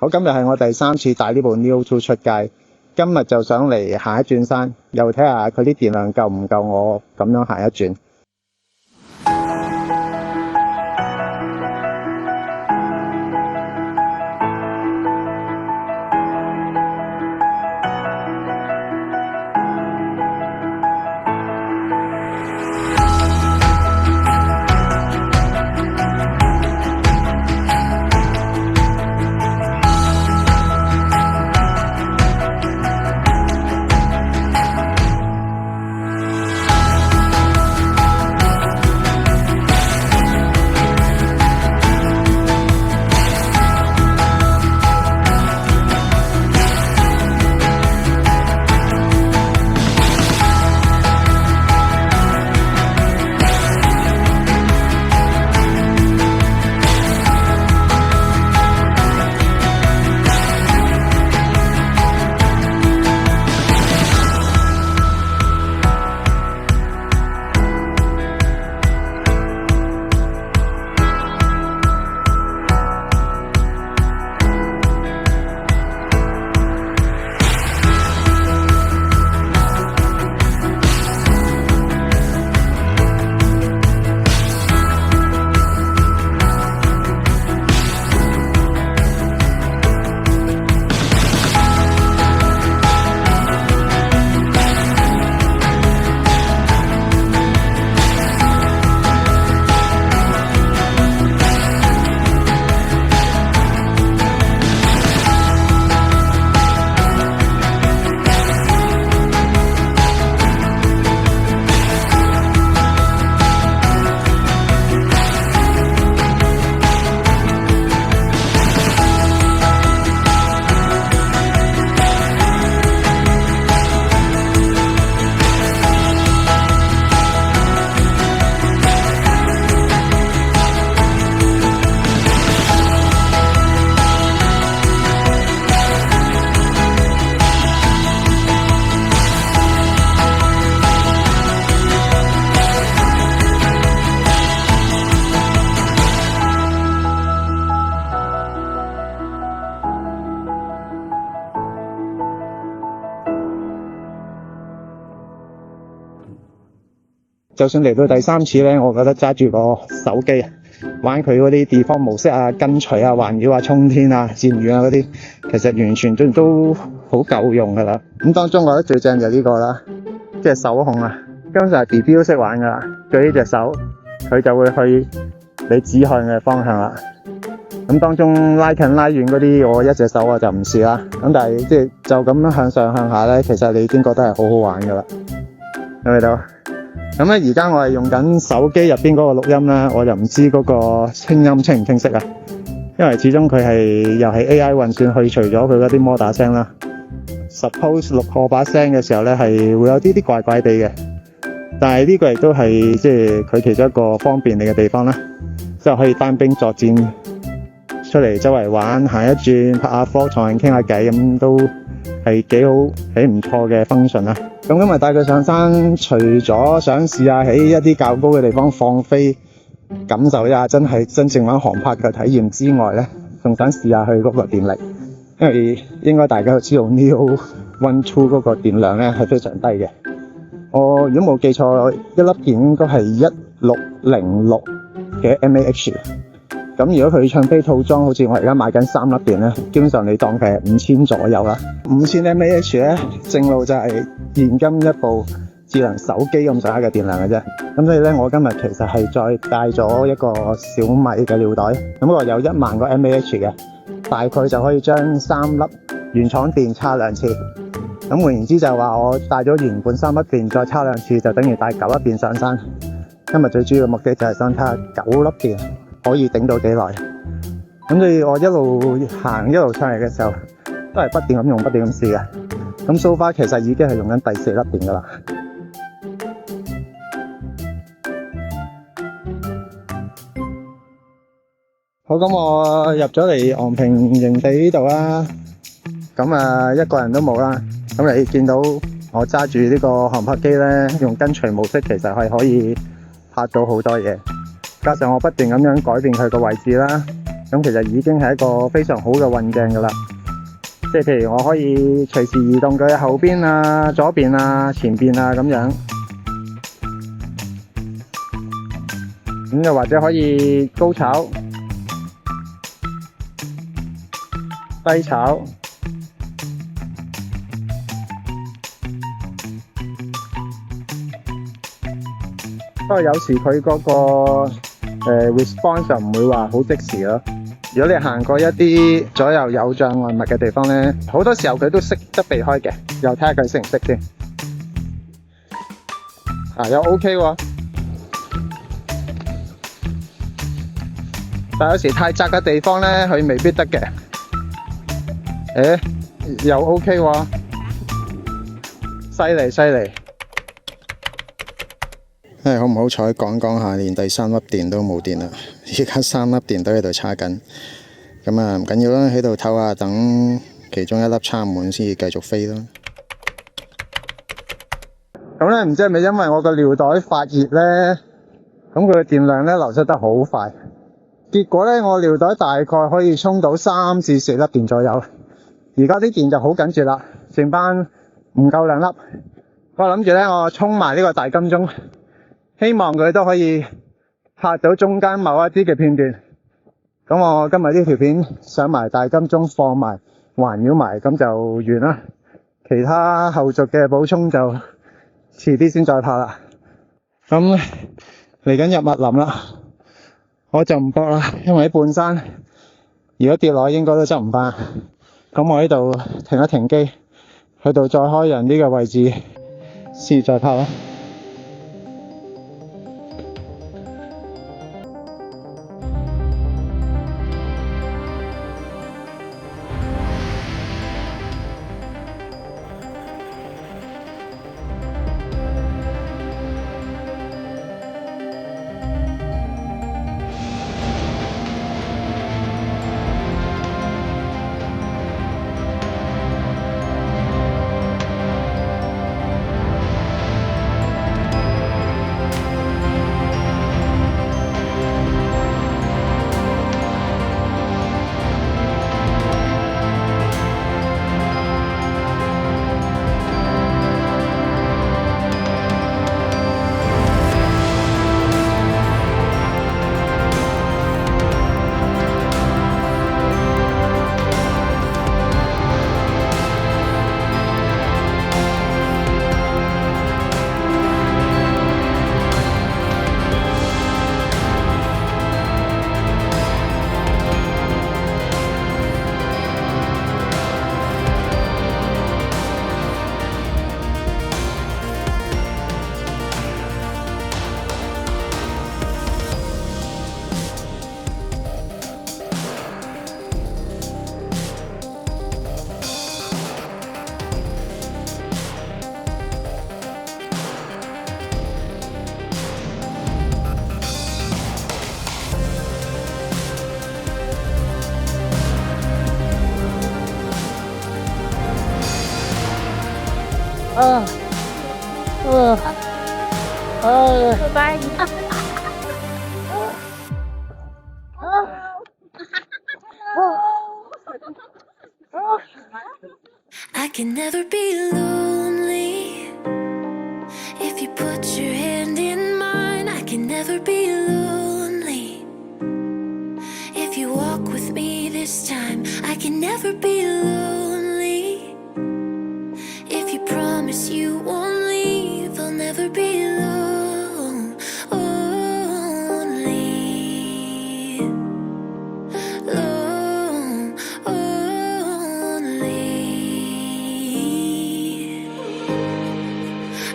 好，今日係我第3次帶呢部 Neo 2出街，今日就想嚟行一轉山，又睇下佢啲電量夠唔夠我咁樣行一轉。就算嚟到第3次咧，我覺得揸住個手機玩佢嗰啲地方模式啊、跟隨啊、環繞啊、衝天啊、漸遠啊嗰啲，其實完全都好夠用噶啦。咁當中我覺得最正就係呢個啦，即係手控啊，根本上係 BB 都識玩噶啦。舉呢隻手，佢就會去你指向嘅方向啦。咁當中拉近拉遠嗰啲，我一隻手我就唔試啦。咁但係即係就咁樣向上向下咧，其實你已經覺得係好好玩噶啦。有冇睇到？咁咧，而家我係用緊手機入邊嗰個錄音啦，我就唔知嗰個聲音清唔清晰啊，因為始終佢係又係 AI 運算去除咗佢嗰啲摩打聲啦。Suppose 錄我把聲嘅時候咧，係會有啲怪怪地嘅，但係呢個亦都係即係佢其中一個方便你嘅地方啦，即係可以單兵作戰出嚟周圍玩，行一轉，拍下 vlog，同人傾下偈，咁都係幾好幾唔錯嘅 function 啦。咁今日帶佢上山，除咗想試下喺一啲較高嘅地方放飛，感受一下真正玩航拍嘅體驗之外咧，仲想試下佢嗰個電力，因為應該大家都知道 Neo 1 2嗰個電量咧係非常低嘅。我如果冇記錯，一粒電應該係1606嘅 mAh。咁如果佢唱飛套裝，好似我而家買緊3粒電咧，基本上你當佢係5000左右啦。5000 mAh 咧，正路就係現今一部智能手機咁上下嘅電量嘅啫。咁所以咧，我今日其實係再帶咗一個小米嘅尿袋，咁我有1萬個 mAh 嘅，大概就可以將3粒原廠電叉2次。咁換言之就係話，我帶咗原本3粒電再叉2次，就等於帶9粒電上山。今日最主要嘅目的就係想睇下9粒電可以頂到幾耐。咁所以我一路行一路上嚟嘅時候，都係不斷咁用，不斷咁試嘅。咁 so far 其實已經係用緊第4粒電噶啦。好，咁我入咗嚟昂坪營地呢度啦。咁一個人都冇啦。咁你見到我揸住呢個航拍機咧，用跟隨模式，其實係可以拍到好多嘢。加上我不斷咁樣改變佢個位置啦，咁其實已經係一個非常好嘅運鏡㗎啦。即係譬如我可以隨時移動佢嘅後邊啊、左邊啊、前邊啊咁樣。咁又或者可以高炒、低炒。不過有時佢嗰個response 就唔會話好即時咯。如果你行過一啲左右有障礙物嘅地方咧，好多時候佢都識得避開嘅，又睇下佢識唔識先。又 OK 喎，但有時太窄嘅地方咧，佢未必得嘅。又 OK 喎，犀利犀利。好唔好彩，講下，連第3粒電都冇電啦！而家3粒電都喺度叉緊，咁啊唔緊要啦，喺度唞下，等其中一粒叉滿先至繼續飛啦。咁咧，唔知係咪因為我個尿袋發熱咧，咁佢嘅電量咧流失得好快，結果咧我尿袋大概可以充到3至4粒電左右。而家啲電就好緊絀啦，剩翻唔夠2粒。我諗住咧，我充埋呢個大金鐘。希望佢都可以拍到中間某一啲嘅片段。咁我今日呢條片上埋大金鐘，放埋環繞埋，咁就完啦。其他後續嘅補充就遲啲先再拍啦。咁嚟緊入密林啦，我就唔搏啦，因為喺半山，如果跌落應該都執唔翻。咁我呢度停一停機，去到再開人呢個位置先再拍啦。Bye. I can never be lonely if you put your hand in mine. I can never be lonely if you walk with me this time. I can never be lonely if you promise you won't leave. I'll never be lonely, lonely.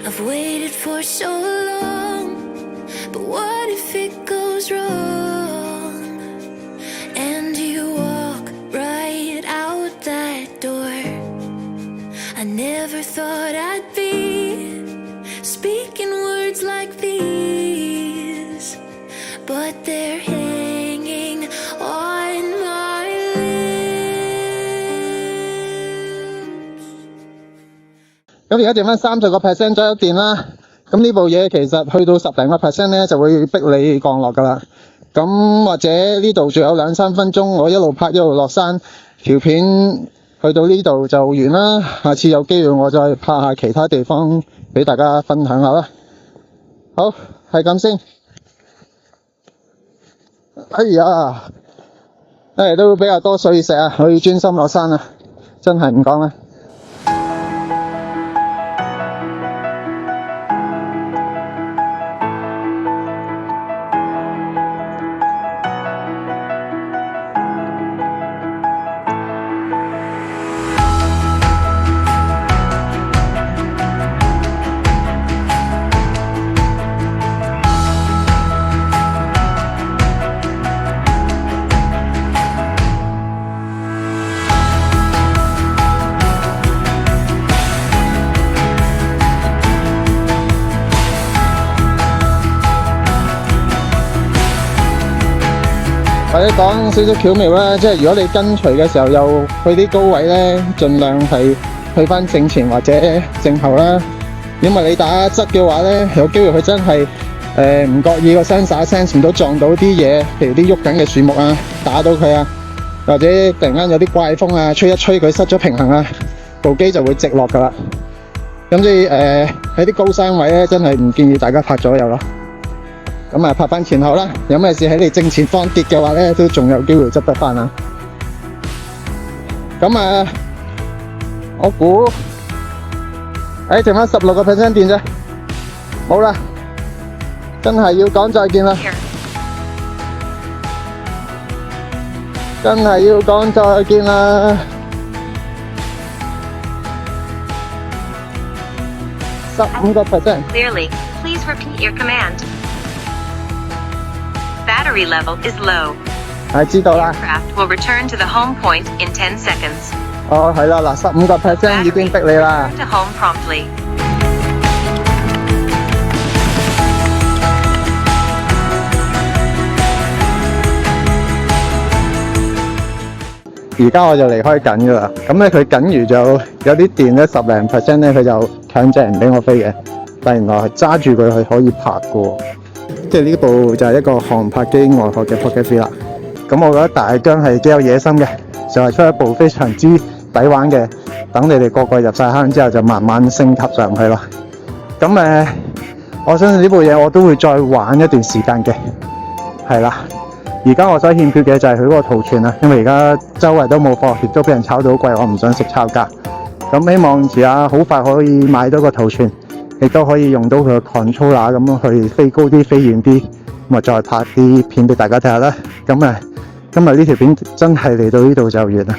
I've waited for so long, but what if it goes wrong and you walk right out that door? I never thought I'd be speaking words like these, but they're hanging on my lips. 咁而家剩翻30% 左右電啦。咁呢部嘢其實去到10%咧就會逼你降落噶啦。咁或者呢度仲有2-3分鐘，我一路拍一路落山，條片去到呢度就完啦。下次有機會我再拍下其他地方俾大家分享下啦。好，係咁先。哎呀，都比較多碎石啊，我要專心落山啊，真係唔講啦。或者講少少巧妙啦，即係如果你跟隨嘅時候又去啲高位咧，盡量係去翻正前或者正後啦。因為你打側嘅話咧，有機會佢真係唔覺意個聲撒聲前都撞到啲嘢，譬如啲喐緊嘅樹木啊，打到佢啊，或者突然間有啲怪風啊，吹一吹佢失咗平衡啊，部機就會直落噶啦。咁所以喺啲高山位咧，真係唔建議大家拍左右咯。咁啊，拍翻前後啦，有咩事喺你正前方跌嘅話咧，都仲有機會執得翻啊。咁啊，我估剩翻16% 電啫，冇啦，真係要講再見啦，真係要講再見啦。15%。 Clearly, please repeat your command. Battery level is low. 係知道啦。 Aircraft will return to the home point in 10 seconds. 哦，係啦，嗱，15% 已經逼你啦。 To home promptly. 而家我就離開緊噶啦，咁咧佢緊餘就有啲電咧10零%咧，佢就強制唔俾我飛嘅，但原來係揸住佢係可以拍嘅喎，即係呢部就係一個航拍機外殼嘅 Pocket 3啦。咁我覺得大疆係幾有野心嘅，就係出一部非常之抵玩嘅，等你哋個個入晒坑之後就慢慢升級上去咯。咁我相信呢部嘢我都會再玩一段時間嘅，係啦。而家我所欠缺嘅就係佢嗰個圖傳啊，因為而家周圍都冇貨，亦都俾人炒到好貴，我唔想食炒價。咁希望遲下好快可以買到個圖傳，亦都可以用到佢嘅 controller 咁去飛高啲、飛遠啲，咁啊再拍啲片俾大家睇下啦。咁今日呢條片真係嚟到呢度就完啦。